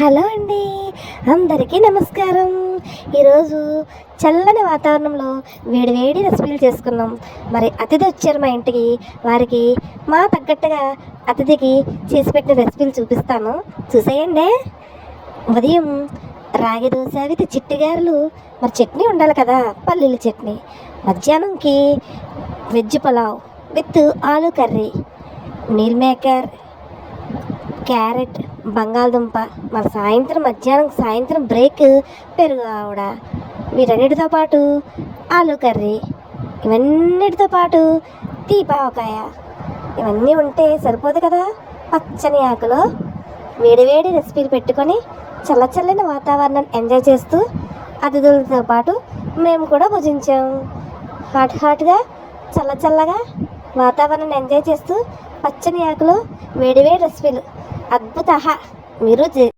Hello అండి, అందరికీ నమస్కారం. ఈరోజు చల్లని వాతావరణంలో వేడి రెసిపీలు చేసుకున్నాం. మరి అతిథి వచ్చారు మా ఇంటికి. వారికి మా తగ్గట్టుగా అతిథికి చేసి పెట్టిన రెసిపీలు చూపిస్తాను, చూసేయండి. ఉదయం రాగి దోశ విత్ చిట్టిగారులు, మరి చట్నీ ఉండాలి కదా, పల్లీల చట్నీ. మధ్యాహ్నంకి veg pulao with aloo curry, meal maker, carrot, బంగాళదుంప. మరి సాయంత్రం బ్రేక్ పెరుగు ఆవిడ. వీటన్నిటితో పాటు ఆలూ కర్రీ, ఇవన్నిటితో పాటు దీపావకాయ. ఇవన్నీ ఉంటే సరిపోదు కదా. పచ్చని ఆకులో వేడి రెసిపీలు పెట్టుకొని చల్లచల్లని వాతావరణాన్ని ఎంజాయ్ చేస్తూ అతిథులతో పాటు మేము కూడా భుజించాం. హాట్గా చల్లగా వాతావరణాన్ని ఎంజాయ్ చేస్తూ పచ్చని ఆకులో వేడి రెసిపీలు అద్భుత. మీరు